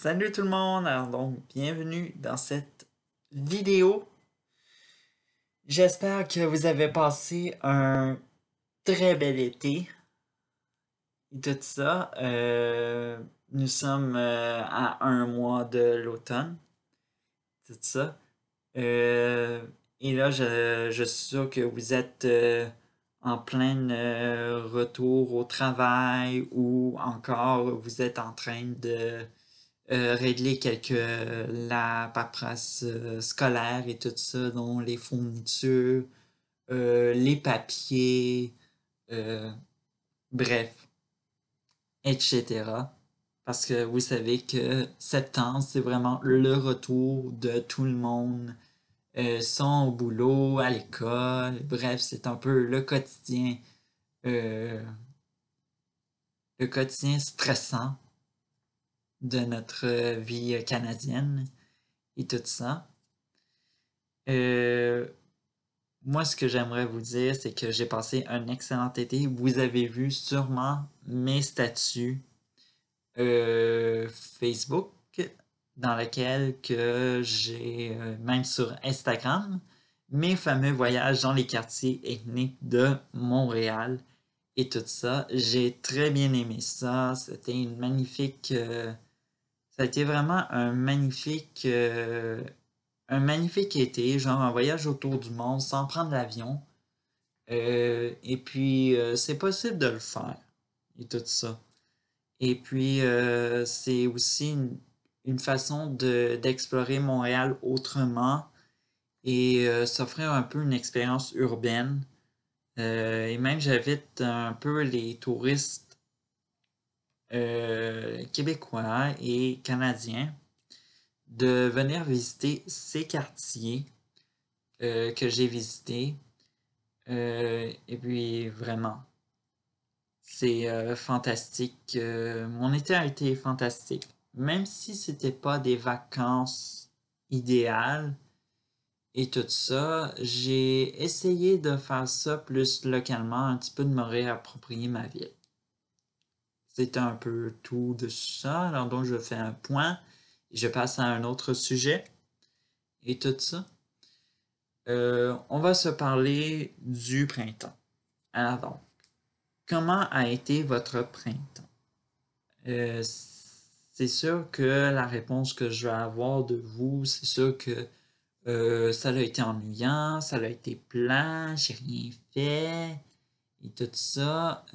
Salut tout le monde, alors donc bienvenue dans cette vidéo. J'espère que vous avez passé un très bel été et tout ça. Nous sommes à un mois de l'automne, tout ça. Euh, et là, je suis sûr que vous êtes en plein retour au travail ou encore vous êtes en train de régler la paperasse scolaire et tout ça, dont les fournitures, les papiers, euh, bref, etc. Parce que vous savez que septembre, c'est vraiment le retour de tout le monde. Sont au boulot, à l'école, bref, c'est un peu euh, le quotidien stressant de notre vie canadienne et tout ça. Euh, Moi, ce que j'aimerais vous dire, c'est que j'ai passé un excellent été. Vous avez vu sûrement mes statuts Facebook dans lesquels que j'ai, même sur Instagram, mes fameux voyages dans les quartiers ethniques de Montréal et tout ça. J'ai très bien aimé ça. C'était une magnifique... ça a été vraiment un magnifique été, genre un voyage autour du monde sans prendre l'avion. Et puis, c'est possible de le faire et tout ça. Et puis, c'est aussi une façon d'explorer Montréal autrement et s'offrir un peu une expérience urbaine. Et même, j'invite un peu les touristes québécois et canadiens de venir visiter ces quartiers que j'ai visités. Et puis, vraiment, c'est fantastique. Mon été a été fantastique. Même si c'était pas des vacances idéales et tout ça, j'ai essayé de faire ça plus localement, un petit peu de me réapproprier ma ville. C'était un peu tout de ça. Alors donc je fais un point et je passe à un autre sujet et tout ça. On va se parler du printemps. Alors donc, comment a été votre printemps? C'est sûr que la réponse que je vais avoir de vous, c'est sûr que ça a été ennuyant, ça a été plat, j'ai rien fait et tout ça.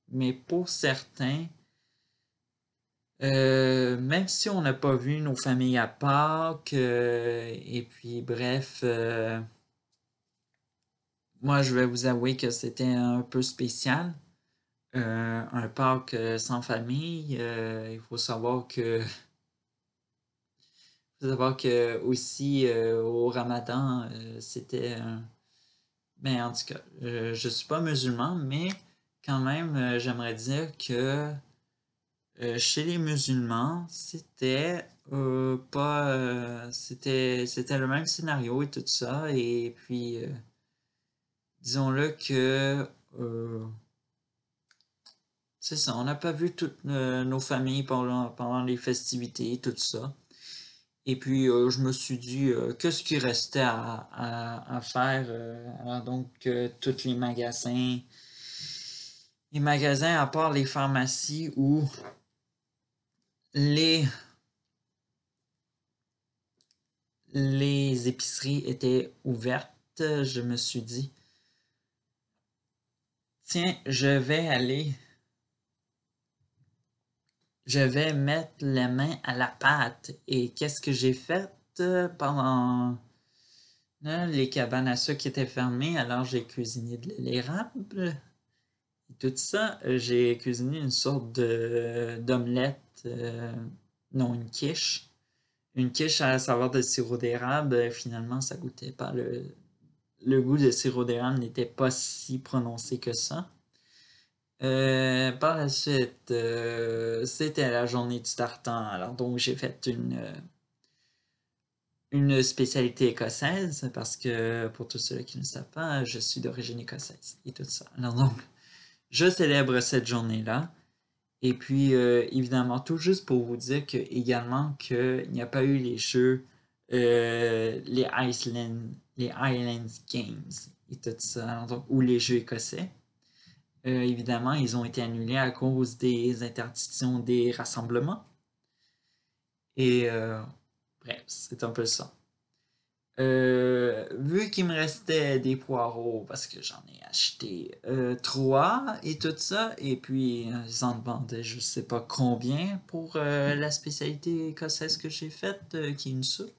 Mais pour certains, même si on n'a pas vu nos familles à Pâques, et puis bref, moi je vais vous avouer que c'était un peu spécial. Un Pâques sans famille, il faut savoir que aussi au Ramadan, c'était un... Mais en tout cas, je suis pas musulman, mais quand même, j'aimerais dire que chez les musulmans, c'était pas... c'était le même scénario et tout ça. Et puis, disons-le que... c'est ça, on n'a pas vu toutes nos familles pendant les festivités, tout ça. Et puis, je me suis dit, qu'est-ce qui restait à faire? Alors donc, tous les magasins, à part les pharmacies où les, les épiceries étaient ouvertes, je me suis dit, tiens, je vais mettre la main à la pâte. Et qu'est-ce que j'ai fait pendant les cabanes à sucre étaient fermées? Alors j'ai cuisiné de l'érable et tout ça. J'ai cuisiné une sorte d'omelette, non, une quiche. Une quiche à la saveur de sirop d'érable. Finalement, ça goûtait pas le goût de sirop d'érable n'était pas si prononcé que ça. Par la suite, c'était la journée du tartan. Alors donc j'ai fait une spécialité écossaise parce que pour tous ceux qui ne savent pas, je suis d'origine écossaise et tout ça. Alors donc, je célèbre cette journée-là Et puis, évidemment, tout juste pour vous dire que, également qu'il n'y a pas eu les jeux, les Highlands Games et tout ça, donc, ou les jeux écossais. Évidemment, ils ont été annulés à cause des interdictions des rassemblements. Et bref, c'est un peu ça. Vu qu'il me restait des poireaux, parce que j'en ai acheté 3 et tout ça, et puis ils en demandaient je sais pas combien pour la spécialité écossaise que j'ai faite, qui est une soupe.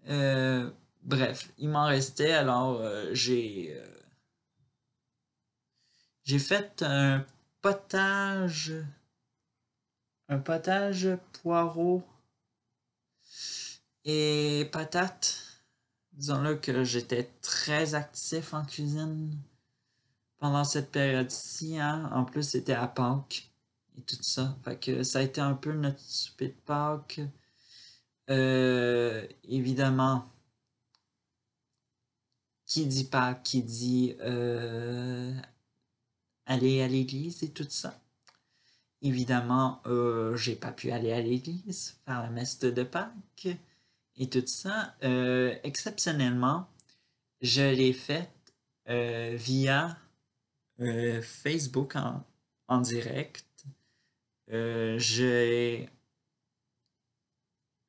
Euh, Bref, il m'en restait, alors j'ai fait potage, un potage poireau et patates. Disons-le que j'étais très actif en cuisine pendant cette période-ci, hein. En plus, c'était à Pâques et tout ça. Fait que ça a été un peu notre souper de Pâques. Évidemment, qui dit Pâques, qui dit aller à l'église et tout ça. Évidemment, j'ai pas pu aller à l'église, faire la messe de Pâques et tout ça. Exceptionnellement, je l'ai faite via Facebook en direct. J'ai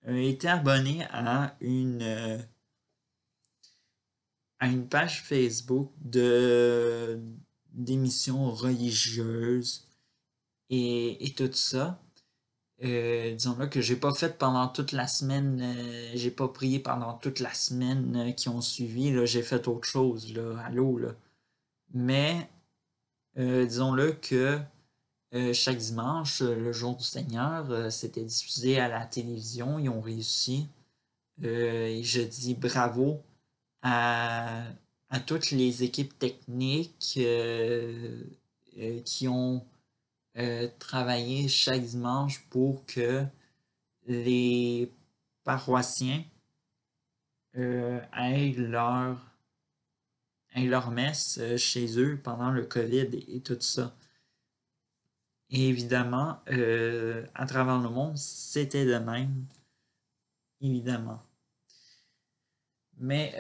été abonné à une page Facebook d'émissions religieuses et tout ça. Disons-le que j'ai pas fait pendant toute la semaine, j'ai pas prié pendant toute la semaine qui ont suivi, là, j'ai fait autre chose, là, allô, là. Mais, disons-le que chaque dimanche, le jour du Seigneur, c'était diffusé à la télévision, ils ont réussi. Et je dis bravo à, à toutes les équipes techniques qui ont travaillé chaque dimanche pour que les paroissiens aient aient leur messe chez eux pendant le COVID et tout ça. Et évidemment, à travers le monde, c'était de même, évidemment. Mais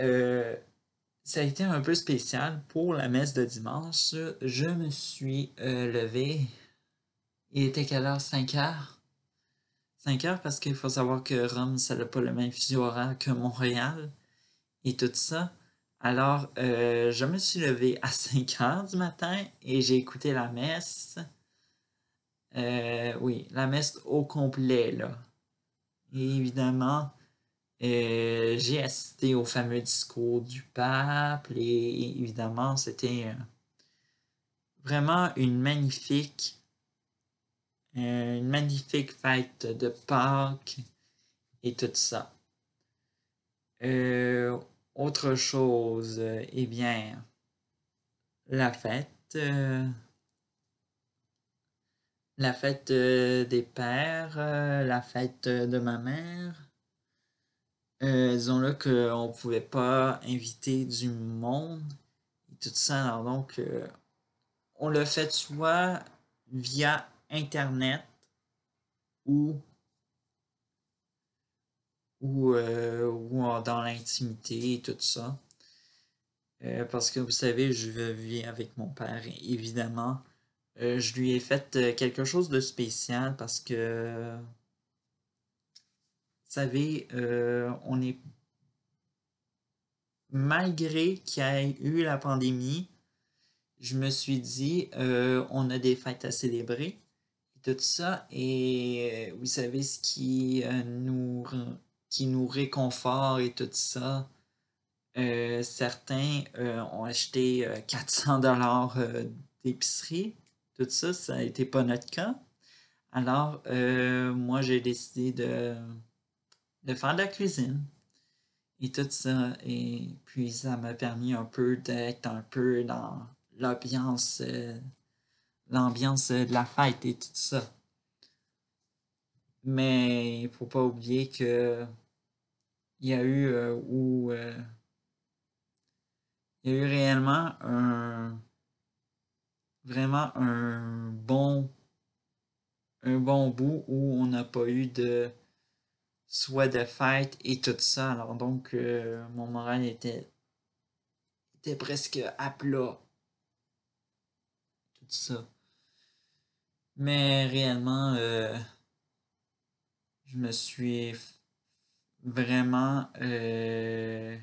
ça a été un peu spécial pour la messe de dimanche. Je me suis levé. Il était quelle heure? 5 heures? 5 heures parce qu'il faut savoir que Rome, ça n'a pas le même fuseau horaire que Montréal et tout ça. Alors, je me suis levé à 5 heures du matin et j'ai écouté la messe. Oui, la messe au complet, là. Et évidemment, j'ai assisté au fameux discours du pape et évidemment, c'était vraiment une magnifique fête de Pâques et tout ça. Euh, Autre chose, eh bien, la fête, la fête des pères, la fête de ma mère. Disons-le qu'on ne pouvait pas inviter du monde et tout ça. Alors donc, on l'a fait soit via Internet ou, ou dans l'intimité et tout ça. Parce que vous savez, je vis avec mon père, évidemment. Je lui ai fait quelque chose de spécial parce que, vous savez, on est, malgré qu'il y ait eu la pandémie, je me suis dit, on a des fêtes à célébrer et tout ça. Et vous savez, ce qui nous réconfort et tout ça. Certains ont acheté 400 $ d'épicerie. Tout ça, ça n'était pas notre cas. Alors, moi, j'ai décidé de faire de la cuisine et tout ça. Et puis, ça m'a permis un peu d'être un peu dans l'ambiance, l'ambiance de la fête et tout ça. Mais il faut pas oublier que il y a eu il y a eu réellement vraiment un bon un bon bout où on n'a pas eu de soit de fête et tout ça. Alors donc, mon moral était presque à plat, tout ça. Mais réellement, je me suis vraiment... j'ai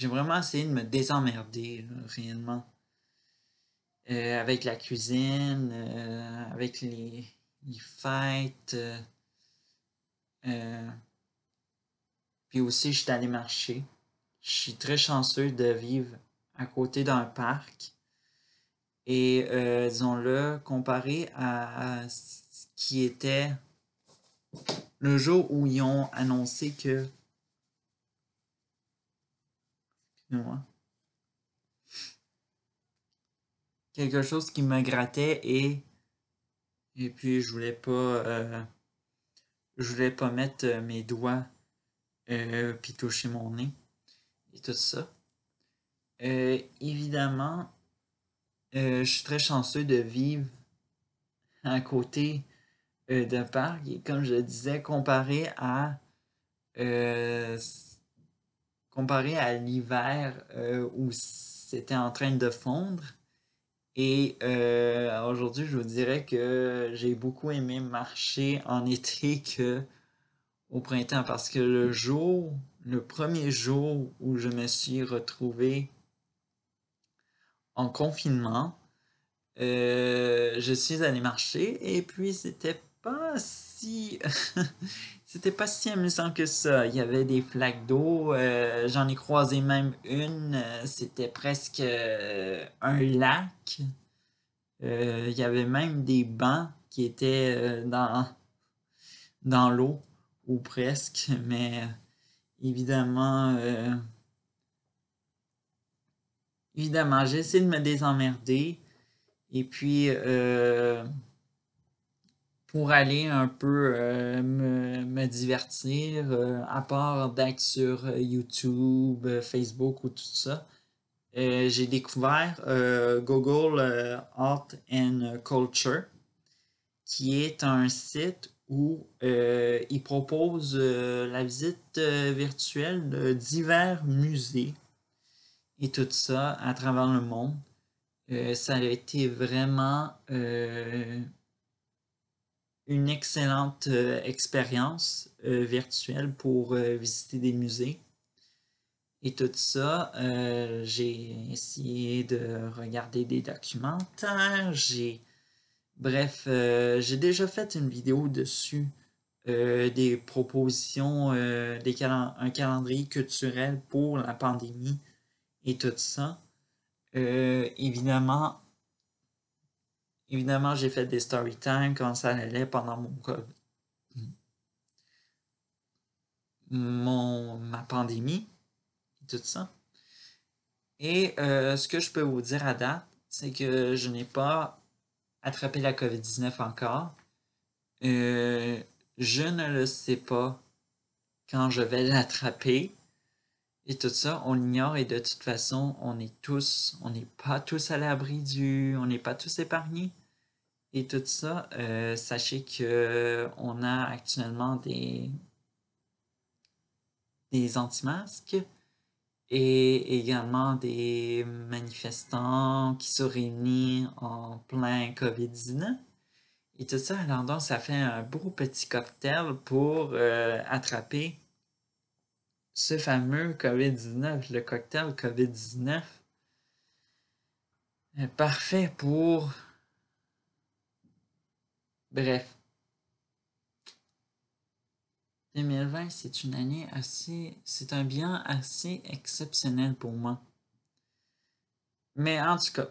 vraiment essayé de me désemmerder, là, réellement. Avec la cuisine, avec les fêtes. Euh, Puis aussi, je suis allé marcher. Je suis très chanceux de vivre à côté d'un parc. Et disons-le, comparé à ce qui était le jour où ils ont annoncé que... Excusez-moi. Quelque chose qui me grattait et puis je voulais pas mettre mes doigts puis toucher mon nez et tout ça. Évidemment, je suis très chanceux de vivre à côté d'un parc et comme je le disais, euh, comparé à l'hiver où c'était en train de fondre. Et aujourd'hui, je vous dirais que j'ai beaucoup aimé marcher en été que au printemps parce que le premier jour où je me suis retrouvé en confinement, je suis allé marcher et puis c'était pas si amusant que ça. Il y avait des flaques d'eau, j'en ai croisé même une, c'était presque un lac. Il y avait même des bancs qui étaient dans l'eau ou presque, mais évidemment, évidemment, j'ai essayé de me désemmerder et puis pour aller un peu me divertir, à part d'être sur YouTube, Facebook ou tout ça, j'ai découvert Google Art and Culture, qui est un site où il propose la visite virtuelle de divers musées et tout ça à travers le monde. Ça a été vraiment une excellente expérience virtuelle pour visiter des musées. Et tout ça, j'ai essayé de regarder des documentaires, bref, j'ai déjà fait une vidéo dessus, des propositions, un calendrier culturel pour la pandémie et tout ça. Évidemment, évidemment, j'ai fait des story time quand ça allait pendant ma pandémie et tout ça. Et ce que je peux vous dire à date, c'est que je n'ai pas attrapé la COVID-19 encore. Euh, je ne le sais pas quand je vais l'attraper. Et tout ça, on l'ignore et de toute façon, on n'est pas tous à l'abri on n'est pas tous épargnés. Et tout ça, sachez que on a actuellement des anti-masques et également des manifestants qui sont réunis en plein COVID-19. Et tout ça, alors donc, ça fait un beau petit cocktail pour attraper ce fameux COVID-19, le cocktail COVID-19. Parfait pour... Bref, 2020, c'est une année c'est un bilan assez exceptionnel pour moi. Mais en tout cas,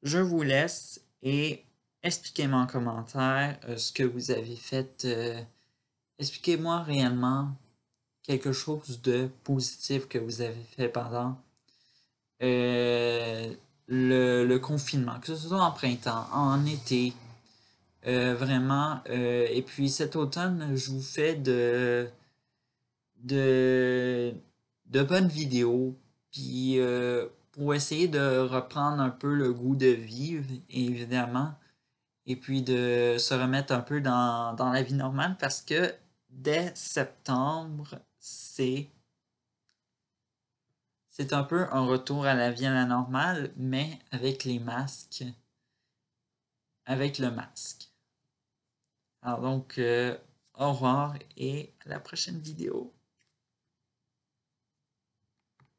je vous laisse et expliquez-moi en commentaire ce que vous avez fait. Expliquez-moi réellement quelque chose de positif que vous avez fait pendant euh, le confinement, que ce soit en printemps, en été, vraiment. Et puis cet automne, je vous fais de, de bonnes vidéos, puis pour essayer de reprendre un peu le goût de vivre, évidemment. et puis de se remettre un peu dans la vie normale parce que dès septembre, c'est un peu un retour à la vie à la normale, mais avec les masques, avec le masque. Alors donc, au revoir et à la prochaine vidéo.